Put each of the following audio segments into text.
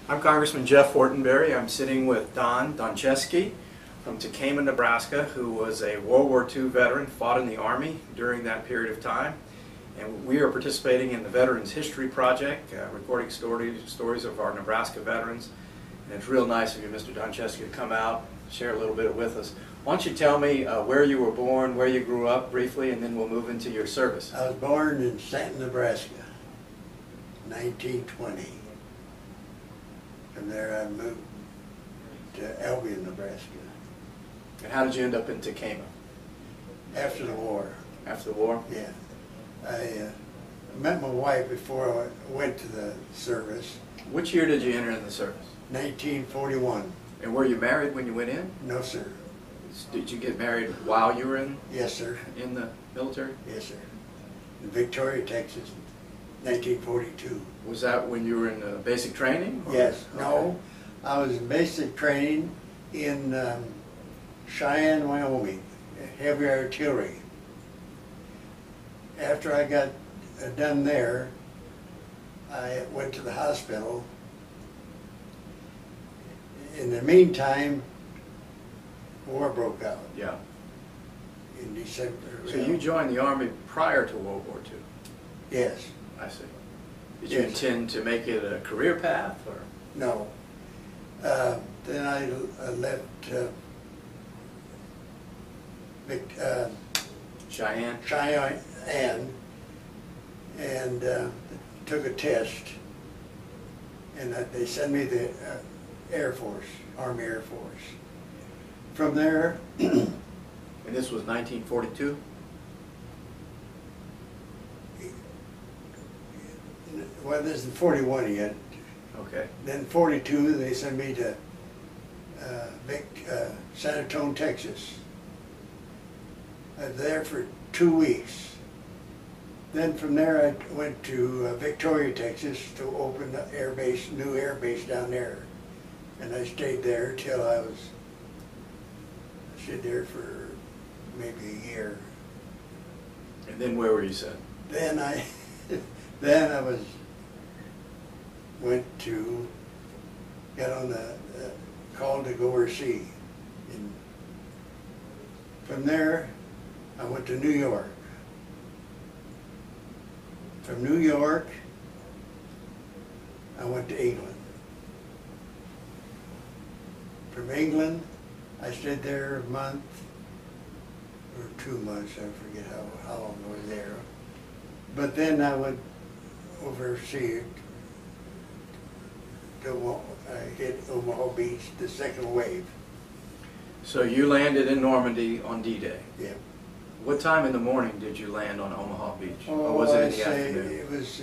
I'm Congressman Jeff Fortenberry. I'm sitting with Don Doncheski from Tekamah, Nebraska, who was a World War II veteran, fought in the Army during that period of time. And we are participating in the Veterans History Project, recording stories of our Nebraska veterans. And it's real nice of you, Mr. Doncheski, to come out, share a little bit with us. Why don't you tell me where you were born, where you grew up briefly, and then we'll move into your service. I was born in Stanton, Nebraska, 1920. From there I moved to Albion, Nebraska. And how did you end up in Tekamah? After the war. After the war? Yeah. I met my wife before I went to the service. Which year did you enter in the service? 1941. And were you married when you went in? No, sir. Did you get married while you were in? Yes, sir. In the military? Yes, sir. In Victoria, Texas, 1942. Was that when you were in basic training? Or? Yes. Okay. No, I was in basic training in Cheyenne, Wyoming, heavy artillery. After I got done there, I went to the hospital. In the meantime, war broke out. Yeah. In December. So you joined the Army prior to World War II? Yes. I see. Did you intend to make it a career path, or? No. Then I left Cheyenne and took a test, and they sent me to Air Force, Army Air Force. From there, and this was 1942? well, this is 41 yet. Okay. Then 42, they sent me to San Antonio, Texas. I was there for 2 weeks. Then from there I went to Victoria, Texas to open the air base, new air base down there. And I stayed there till I stayed there for maybe a year. And then where were you sent? Then I got on the call to go overseas. And from there, I went to New York. From New York, I went to England. From England, I stayed there a month or 2 months, I forget how long I was there. But then I went overseas to I hit Omaha Beach, the second wave. So you landed in Normandy on D-Day? Yeah. What time in the morning did you land on Omaha Beach? Oh, or was it in I'd the say afternoon? it was,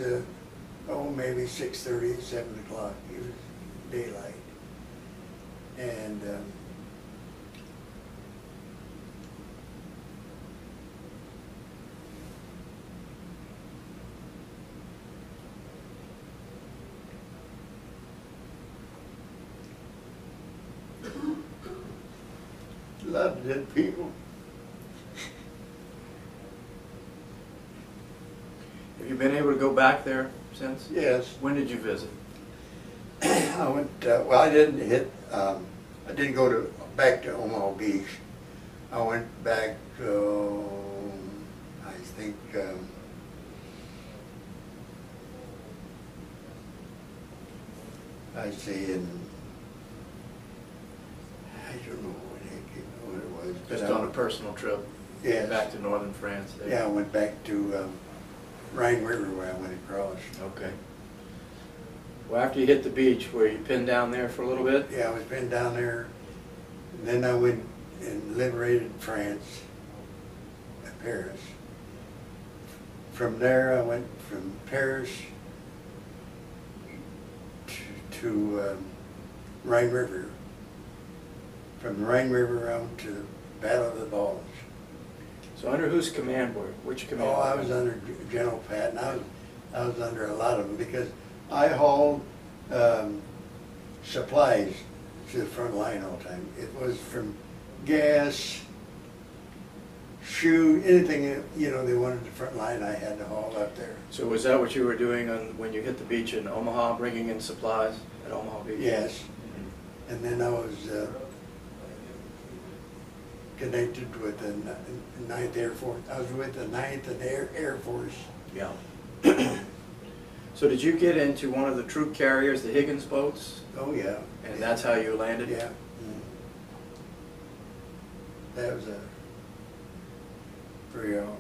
maybe 6:30, 7 o'clock. It was daylight. And loved it, people. Have you been able to go back there since? Yes. When did you visit? I went, well, I didn't go back to Omaha Beach. I went back to, I think, I'd say I don't know what it was. Just on a personal trip? Yes. Back to northern France? There. Yeah, I went back to Rhine River where I went across. Okay. Well, after you hit the beach, were you pinned down there for a little bit? Yeah, I was pinned down there. And then I went and liberated France, Paris. From there, I went from Paris to Rhine River. From the Rhine River out to the Battle of the Bulge. So under whose command were you? Which command? Oh, I was under General Patton. I was under a lot of them because I hauled supplies to the front line all the time. It was from gas, shoe, anything they wanted the front line, I had to haul up there. So was that what you were doing when you hit the beach in Omaha, bringing in supplies? at Omaha Beach? Yes. And then I was connected with the 9th Air Force. I was with the 9th and Air Force. Yeah. So did you get into one of the troop carriers, the Higgins boats? Oh, yeah. And that's how you landed? Yeah. That was a real,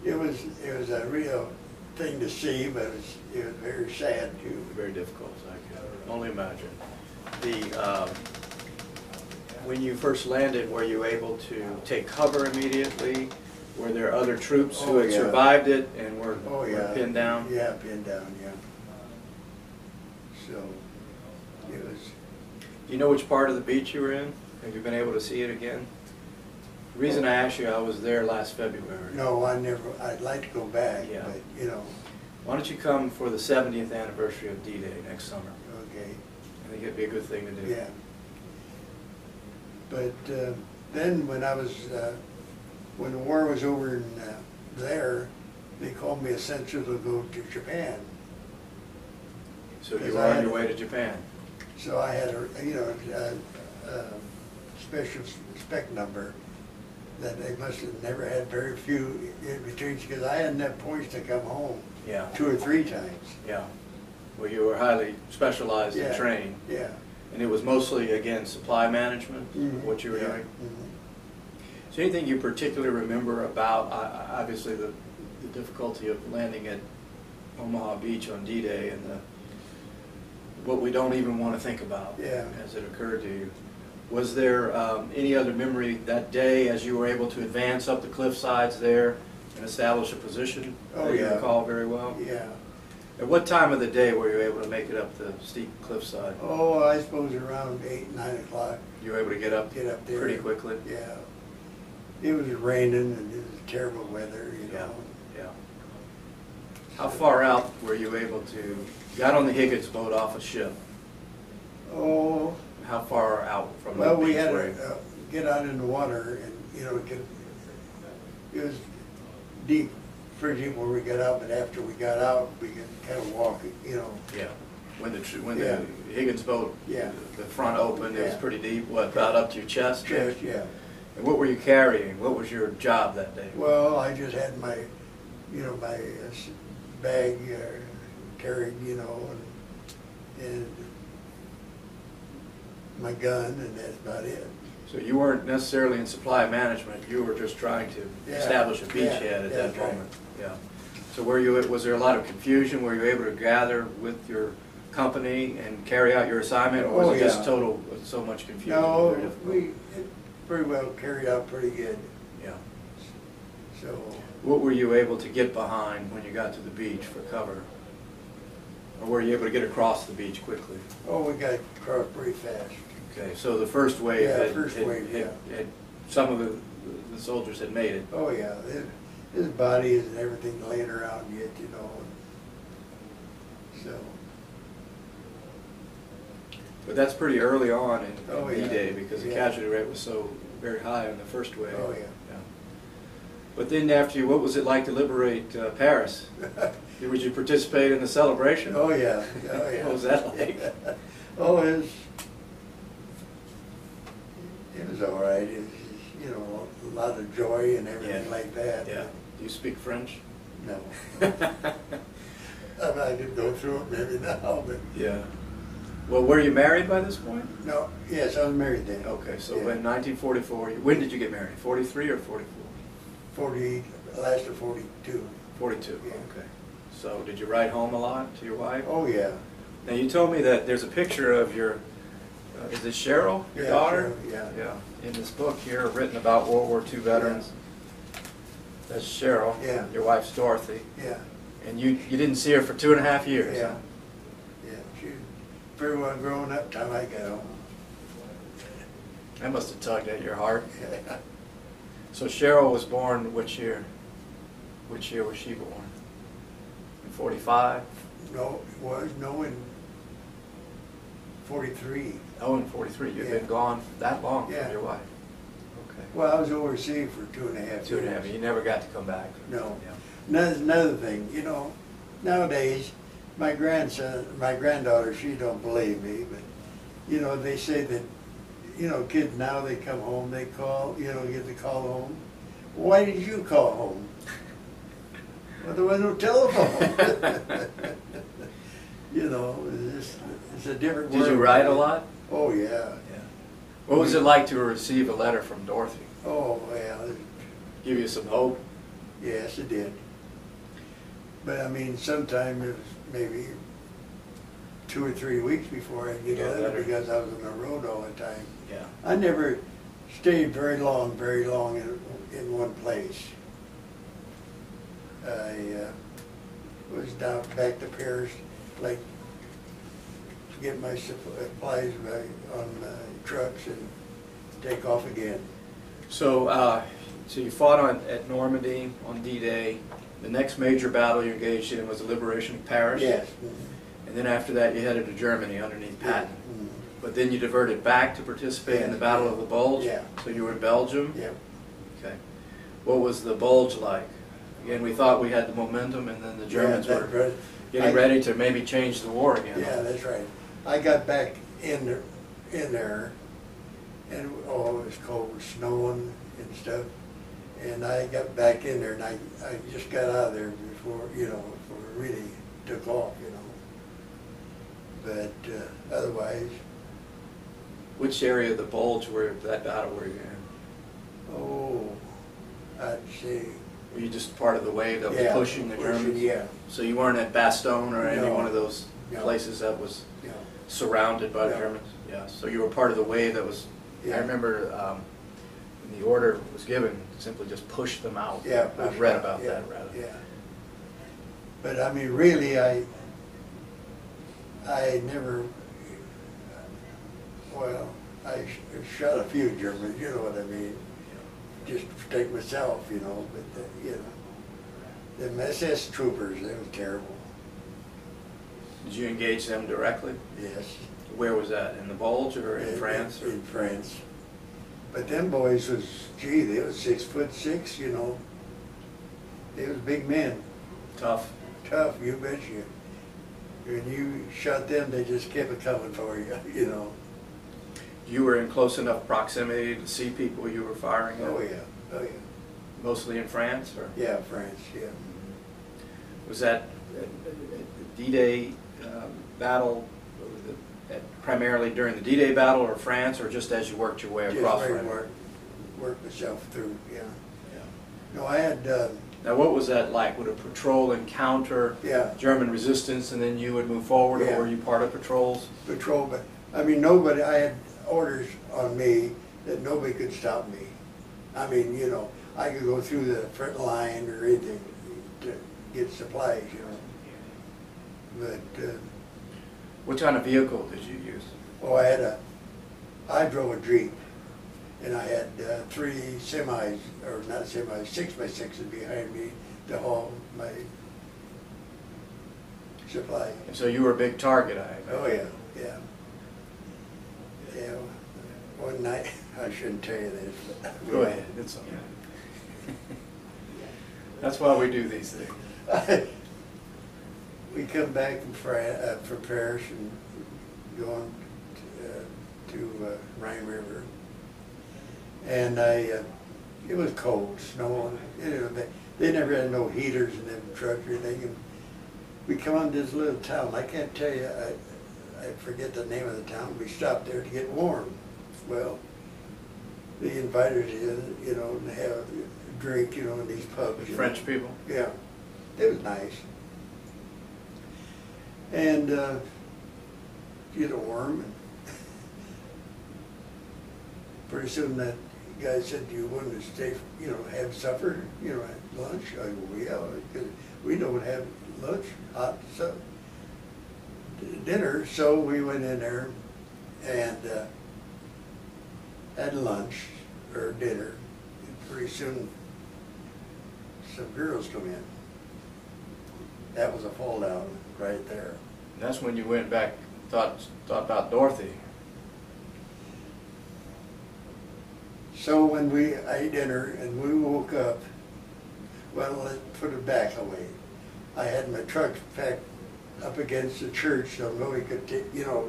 it was a real thing to see, but it was very sad too. Very difficult, I can only imagine. When you first landed, were you able to take cover immediately? Were there other troops who had survived it and were pinned down? Yeah, pinned down, yeah. So, it was... Do you know which part of the beach you were in? Have you been able to see it again? The reason I asked you, I was there last February. No, I'd like to go back, Yeah. but, you know... Why don't you come for the 70th anniversary of D-Day next summer? Okay. I think it'd be a good thing to do. Yeah. But then when I was... when the war was over in there, they called me essential to go to Japan. So you were on your way to Japan? So I had a special spec number that they must have never had very few in between, because I hadn't had points to come home 2 or 3 times. Yeah. Well, you were highly specialized and trained. Yeah. And it was mostly, again, supply management, what you were doing? Is there anything you particularly remember about, obviously, the difficulty of landing at Omaha Beach on D-Day and what we don't even want to think about as it occurred to you? Was there any other memory that day as you were able to advance up the cliff sides there and establish a position that you recall very well? Yeah. At what time of the day were you able to make it up the steep cliffside? Oh, I suppose around 8, 9 o'clock. You were able to get up there pretty quickly? Yeah. It was raining and it was terrible weather, you know. Yeah. How far out were you able to, got on the Higgins boat off a ship? Oh. How far out from the beach? Well, we had to get out in the water and, you know, it was deep, pretty deep where we got out, but after we got out, we could kind of walk, you know. Yeah. When the Higgins boat, the front opened, it was pretty deep, what, about up to your chest? Chest, yeah. And what were you carrying? What was your job that day? Well, I just had my, you know, my bag carried, you know, and my gun, and that's about it. So you weren't necessarily in supply management, you were just trying to establish a beachhead at that moment. Yeah. So was there a lot of confusion? Were you able to gather with your company and carry out your assignment, or was it just so much confusion? No, it pretty well carried out pretty good. Yeah. So. What were you able to get behind when you got to the beach for cover? Or were you able to get across the beach quickly? Oh, we got across pretty fast. Okay, so the first wave had some of the soldiers had made it. Oh yeah, his bodies and everything laying around yet, you know. So. But that's pretty early on in D-Day because the casualty rate was so very high in the first wave. Oh yeah. But then after you, what was it like to liberate Paris? Would you participate in the celebration? Oh yeah, oh yeah. What was that like? Oh, it was all right. It was, you know, a lot of joy and everything like that. Yeah. Do you speak French? No. I could go through it maybe now, but. Yeah. Well, were you married by this point? No. Yes, I was married then. Okay, so in 1944, when did you get married? 43 or 44? 40, last of 42. 42, okay. So did you write home a lot to your wife? Oh yeah. Now you told me that there's a picture of your, is it Cheryl, your daughter? Cheryl, yeah. In this book here, written about World War II veterans. That's Cheryl. Yeah. Your wife's Dorothy. Yeah. And you didn't see her for 2.5 years. Yeah. Huh? Yeah. She was very well grown up till I got home. That must have tugged at your heart. Yeah. So Cheryl was born which year? Which year was she born? In 45? No, it was in 43. Oh, in 43. You've been gone that long from your wife. Okay. Well, I was overseas for 2.5 years. 2.5 years. You never got to come back. No. Yeah. Another thing, you know, nowadays my granddaughter, she don't believe me, but, you know, they say that, you know, kids now, they come home, they call, you know, get the call home. Why did you call home? Well, there was no telephone. You know, it's a different world. Did you write a lot? Oh, yeah. Yeah. What was it like to receive a letter from Dorothy? Oh, well. Give you some hope? Yes, it did. But I mean, sometime it was maybe 2 or 3 weeks before I'd get a letter because I was on the road all the time. Yeah. I never stayed very long in one place. I was down back to Paris, like, to get my supplies on trucks and take off again. So, so you fought at Normandy on D-Day. The next major battle you engaged in was the liberation of Paris. Yes. And then after that you headed to Germany underneath Patton. Mm-hmm. But then you diverted back to participate in the Battle of the Bulge? Yeah. So you were in Belgium? Yep. Okay. What was the Bulge like? Again, we thought we had the momentum, and then the Germans were getting ready to maybe change the war again. Yeah, that's right. I got back in there, and oh, it was cold, snowing and stuff. And I got back in there, and I just got out of there before, you know, before it really took off, you know. But otherwise. Which area of the Bulge that battle were you in? Oh, I'd say. Were you just part of the wave that was pushing the Germans? Yeah. So you weren't at Bastogne or any one of those places that was surrounded by the Germans? Yeah. So you were part of the wave that was. I remember when the order was given, simply just push them out. Yeah. I've read about that rather. Yeah. But I mean, really, I never. Well, I shot a few Germans. You know what I mean. Just to protect myself, you know, but, you know, them SS troopers, they were terrible. Did you engage them directly? Yes. Where was that, in the Bulge or in France? In France. But them boys was, gee, they was 6'6", you know. They was big men. Tough. Tough, you bet you. When you shot them, they just kept it coming for you, you know. You were in close enough proximity to see people you were firing at? Oh yeah, oh yeah. Mostly in France, or? Yeah, France, yeah. Was that D-Day battle primarily during the D-Day battle or France, or just as you worked your way across? Just worked myself through, yeah. No, I had... now what was that like? Would a patrol encounter German resistance and then you would move forward, or were you part of patrols? Patrol, but I mean nobody, I had orders on me that nobody could stop me. I mean, you know, I could go through the front line or anything to get supplies, you know. But what kind of vehicle did you use? Oh, I drove a Jeep, and I had 3 semis, or not semis, 6x6s behind me to haul my supplies. And so you were a big target, I imagine. Oh yeah, yeah. Yeah, one night, I shouldn't tell you this, but... Go ahead, it's okay. That's why we do these things. We come back from Paris and going to Rhine River, and it was cold, snowing. You know, they never had no heaters in them trucks or anything. And we come on this little town. I can't tell you. I forget the name of the town. We stopped there to get warm. Well, they invited us in, you know, to have a drink, you know, in these pubs. French people? Yeah, it was nice. And get warm. And pretty soon that guy said, "Do you want to stay, you know, have supper, you know, at lunch?" I go, "Well, yeah, because we don't have lunch, hot supper." Dinner, so we went in there and had lunch or dinner. And pretty soon, some girls come in. That was a fall down right there. And that's when you went back, thought about Dorothy. So when we ate dinner and we woke up, well, let's put it back away. I had my truck packed up against the church so nobody could, you know,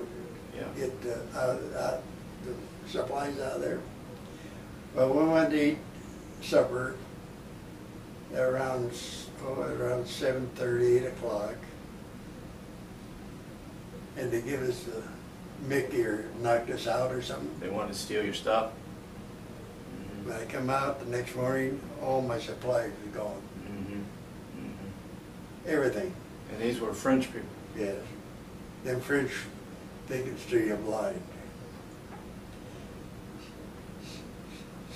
Yeah. get the supplies out of there. Well, we went to eat supper around 7:30, 8 o'clock, and they give us the Mickey or knocked us out or something. They wanted to steal your stuff? When I come out the next morning, all my supplies were gone. Everything. And these were French people? Yes. Them French, they can steal you blind.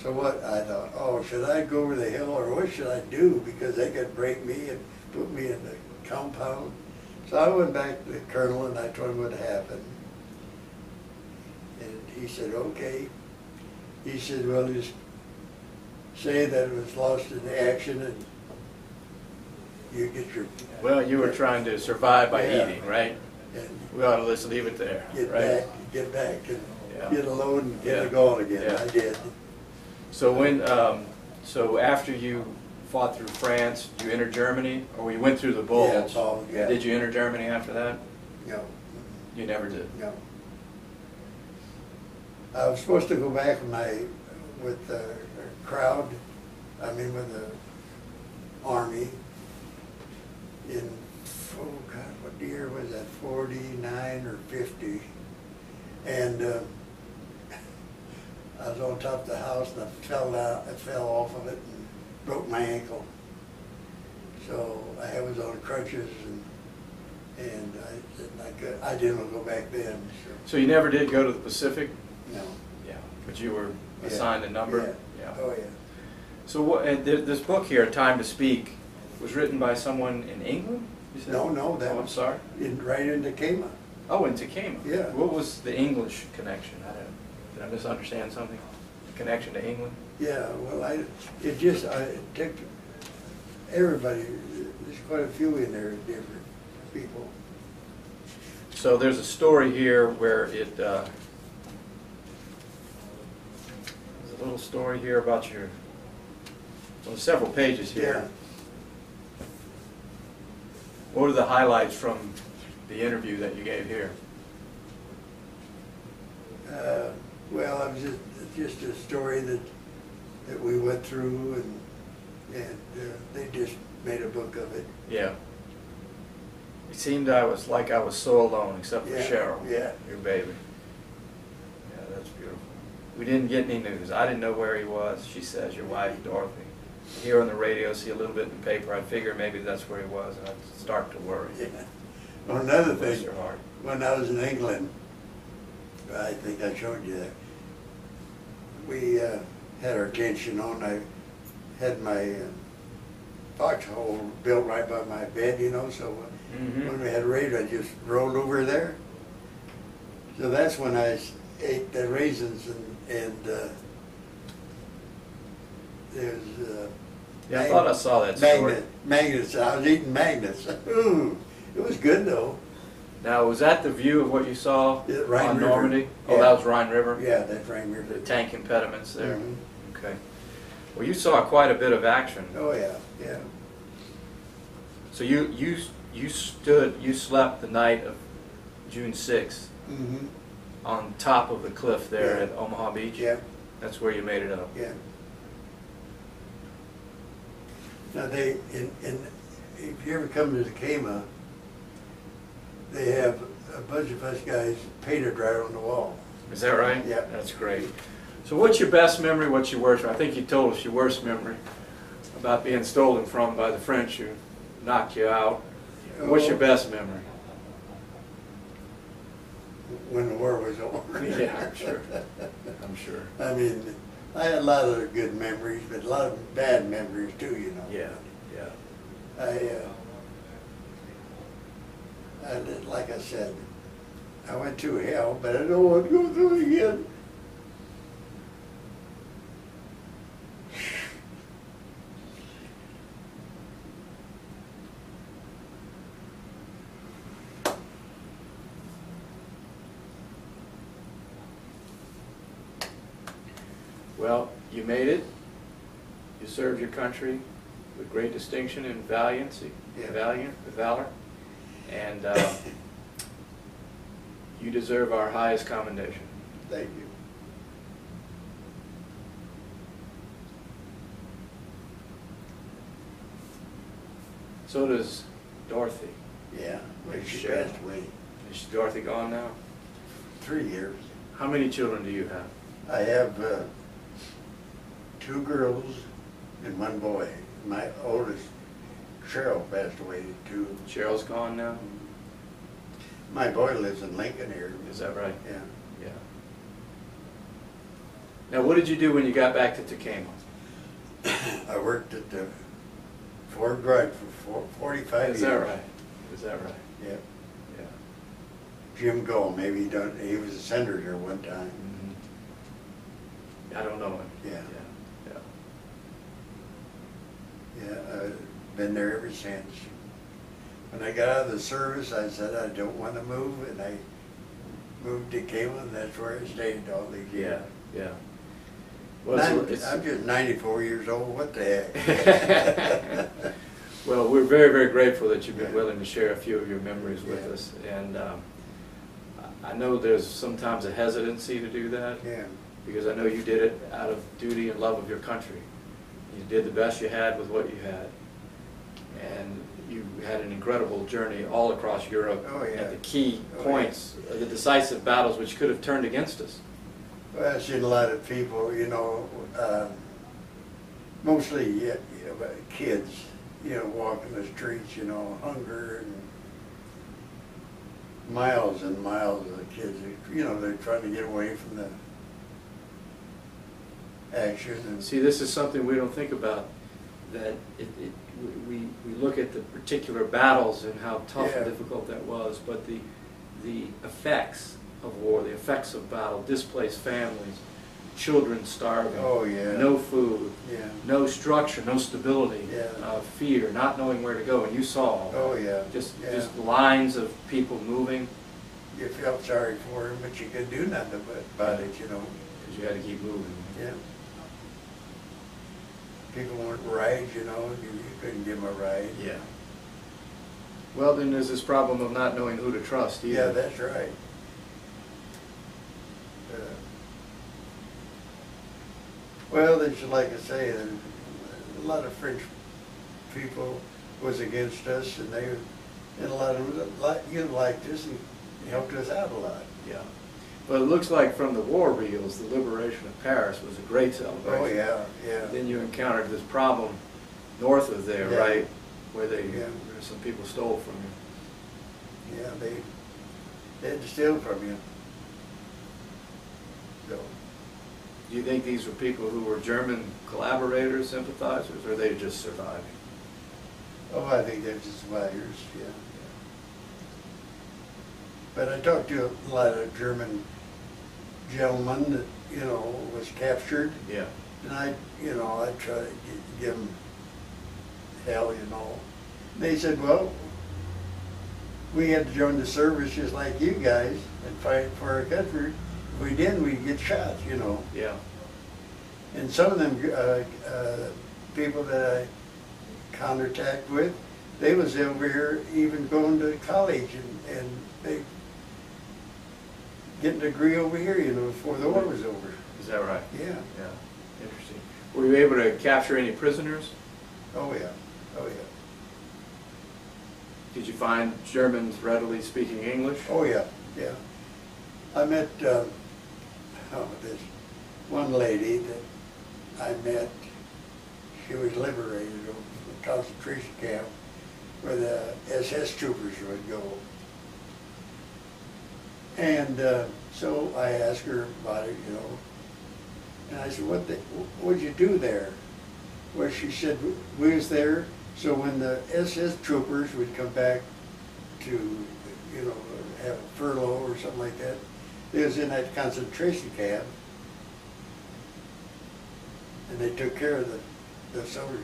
So what, I thought, oh, should I go over the hill or what should I do? Because they could break me and put me in the compound. So I went back to the colonel and I told him what happened. And he said, okay. He said, well, just say that it was lost in action and you get your... Well, you were trying to survive by Yeah. eating, right? And We ought to just leave it there, get right? back and Yeah. get a load and get Yeah. it going again. Yeah. I did. So when, so after you fought through France, you entered Germany, or you went through the Bulge? Yeah. Did you enter Germany after that? No, You never did. no. I was supposed to go back with the crowd, with the army in, oh God, what year was that, 49 or 50? And I was on top of the house and I fell off of it and broke my ankle. So I was on crutches and I didn't go back then. So you never did go to the Pacific? No. Yeah. But you were assigned a number? Yeah. Oh yeah. So what, this book here, Time to Speak, was written by someone in England? You said? No, that I'm was sorry? right in Tekamah. Oh, in Tekamah? Yeah. What was the English connection? Did I misunderstand something? The connection to England? Yeah, well, I took everybody, there's quite a few in there, different people. So there's a story here where it, there's a little story here about your, well, several pages here. Yeah. What are the highlights from the interview that you gave here? Well, it was just a story that we went through, and they just made a book of it. Yeah. It seemed I was so alone, except for Cheryl, your baby. Yeah, that's beautiful. We didn't get any news. I didn't know where he was. She says, your wife, Dorothy. I hear on the radio, see a little bit in the paper. I figure maybe that's where he was, and I'd start to worry. Yeah. Well, another Bless thing, your heart. when I was in England, I think I showed you that, we had our tension on. I had my foxhole built right by my bed, so when we had radio, I just rolled over there. So that's when I ate the raisins and there's Yeah, I thought I saw that story. Magnets. I was eating magnets. Ooh, it was good though. Now, was that the view of what you saw Rhine on River. Normandy? Oh, Yeah. that was Rhine River? Yeah, that's Rhine River. The tank impediments there? Mhm. Okay. Well, you saw quite a bit of action. Oh yeah, yeah. So you slept the night of June 6th Mm-hmm. on top of the cliff there Yeah. at Omaha Beach? Yeah, That's where you made it up? yeah. Now if you ever come to Tekamah, they have a bunch of us guys painted right on the wall. Is that right? Yeah. That's great. So what's your best memory, what's your worst? I think you told us your worst memory about being stolen from by the French who knocked you out. What's your best memory? When the war was over. Yeah, I'm sure. I'm sure. I mean, I had a lot of good memories, but a lot of bad memories too, Yeah, yeah. Like I said, I went through hell, but I don't want to go through it again. Well, you made it. You served your country with great distinction and valiancy, Yeah. valor. And you deserve our highest commendation. Thank you. So does Dorothy. Yeah, well, she Cheryl. passed away Is Dorothy gone now? 3 years. How many children do you have? I have 2 girls and 1 boy. My oldest, Cheryl, passed away too. Cheryl's gone now? My boy lives in Lincoln here. Is that right? Yeah. Yeah. Now, what did you do when you got back to Tekamah? I worked at the Ford Garage for 45 years. Is that right? Is that right? Yeah. Yeah. Jim Gold, maybe he was a senator one time. I don't know him. Yeah. Yeah. Yeah, I've been there ever since. When I got out of the service, I said I don't want to move, and I moved to Tekamah, and that's where I stayed all these years. Yeah. Yeah. Well, I'm just 94 years old. What the heck? well, we're very, very grateful that you've been Yeah. willing to share a few of your memories with Yeah. us. And I know there's sometimes a hesitancy to do that, Yeah. because I know you did it out of duty and love of your country. You did the best you had with what you had. And you had an incredible journey all across Europe Oh, yeah. at the key Oh, points, the decisive battles which could have turned against us. Well, I've seen a lot of people, mostly kids, walking the streets, hunger and miles and miles of kids, they're trying to get away from the action. And See, this is something we don't think about, that we look at the particular battles and how tough Yeah. and difficult that was, but the effects of war, the effects of battle, displaced families, children starving, Oh, yeah. no food, Yeah. no structure, no stability, Yeah. fear, not knowing where to go, and you saw all that. Oh, yeah. Just Yeah. lines of people moving, You felt sorry for him, but you couldn't do nothing about it, because you had to keep moving. Yeah. People want rides, you couldn't give them a ride. Yeah. Well, then there's this problem of not knowing who to trust either. Yeah, that's right. Well, it's like I say, a lot of French people was against us, and a lot of them liked us and helped us out a lot. Yeah. But it looks like from the war reels, the liberation of Paris was a great celebration. Oh, yeah, yeah. Then you encountered this problem north of there, Yeah. right? Where Yeah. some people stole from you. Yeah, they had to steal from you. So, Do you think these were people who were German collaborators, sympathizers, or are they just surviving? oh, I think they're just survivors, yeah. But I talked to a lot of German gentlemen that, was captured, Yeah. and I try to give them hell, They said, well, we had to join the service just like you guys and fight for our country. If we didn't, we'd get shot, Yeah. And some of them people that I contact with, they was over here even going to college and they getting a degree over here, before the war was over. Is that right? Yeah. Yeah. Interesting. Were you able to capture any prisoners? Oh yeah. Oh yeah. Did you find Germans readily speaking English? Oh yeah. Yeah. I met this one lady that I met. She was liberated from a concentration camp where the SS troopers would go. And so I asked her about it, And I said, what'd you do there? Well, she said, we was there, so when the SS troopers would come back to, have a furlough or something like that, they was in that concentration camp, and they took care of the soldiers.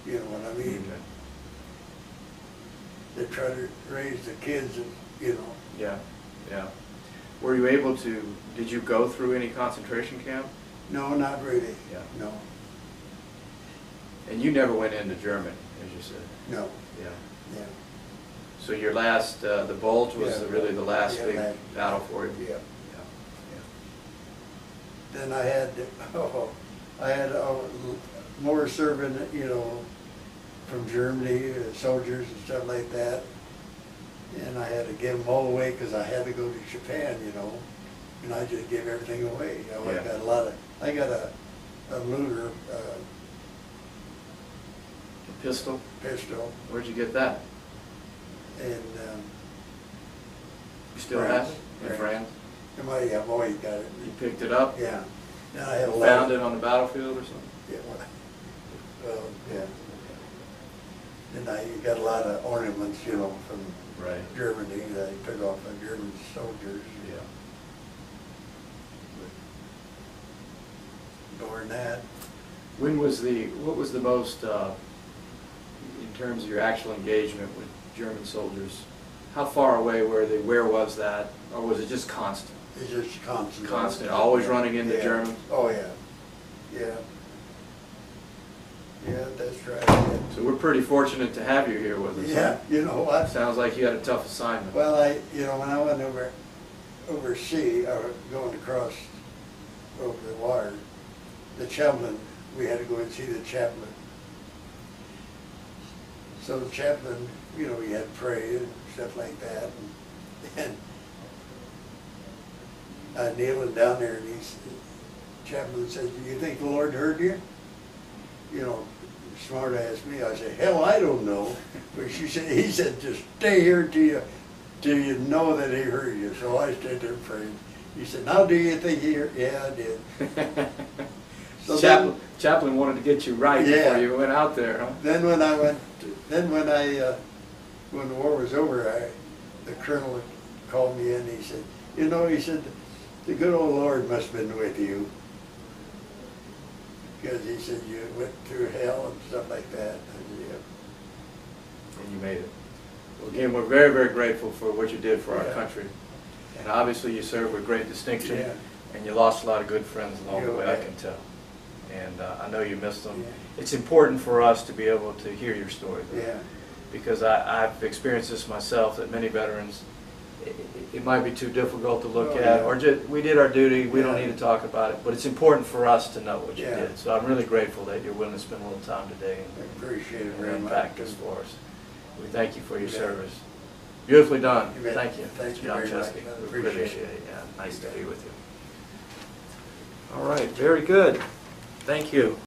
You know what I mean? Okay. They try to raise the kids, and Yeah, yeah. Were you able to, did you go through any concentration camp? No, not really. Yeah. No, And you never went into Germany, as you said. no, Yeah. yeah. So your last, the Bulge was Yeah. really the last Yeah, big that- battle for you? Yeah. Then I had, I had more serving, you know, from Germany, soldiers and stuff like that. And I had to give them all away because I had to go to Japan, you know. And I just gave everything away. You know, Yeah. I got a Luger Pistol? pistol, Where'd you get that? and You still France. have it? In France? I've always got it. You picked it up? Yeah. And I had a You lot. found it on the battlefield or something? Yeah. Yeah. And I got a lot of ornaments, you know, from Right. Germany that I took off of German soldiers. Yeah. During that, When was what was the most, in terms of your actual engagement with German soldiers, how far away were they, where was that, or was it just constant? it's just constant. Constant, always running into Yeah. Germans? Oh, yeah. Yeah. Yeah, that's right. Yeah. So we're pretty fortunate to have you here with us. Yeah, you know what? Sounds like you had a tough assignment. Well, when I went overseas, or going across over the water, the chaplain, we had to go and see the chaplain. So the chaplain, you know, he had prayed and stuff like that, and I kneeling down there, and the chaplain said, "Do you think the Lord heard you?" You know, smart ass me, I said, "Hell, I don't know." But he said, "Just stay here till you know that he heard you." So I stayed there praying. He said, "Now do you think he heard?" Yeah, I did. So Chaplain wanted to get you right Yeah. before you went out there, huh? Then when the war was over, the colonel called me in, he said, "You know," he said, "the good old Lord must have been with you." Because he said, "You went through hell and stuff like that." And, yeah. And you made it. Well, again, we're very, very grateful for what you did for our Yeah. country. And obviously you served with great distinction, Yeah. and you lost a lot of good friends along the Yeah, way, I right. can tell. And I know you missed them. Yeah. It's important for us to be able to hear your story, though, Yeah. because I've experienced this myself, that many veterans, it might be too difficult to look Oh, at, yeah. or just, we did our duty, we don't Yeah. need to talk about it, but it's important for us to know what you Yeah. did. So I'm really grateful that you're willing to spend a little time today I appreciate it and very much. unpack this for us. We thank you for your You bet. service. Beautifully done. You bet. Thank you. Thank you Mr. very much. Doncheski. I We appreciate appreciate it. it. Yeah, nice You to bet. be with you. All right, very good. Thank you.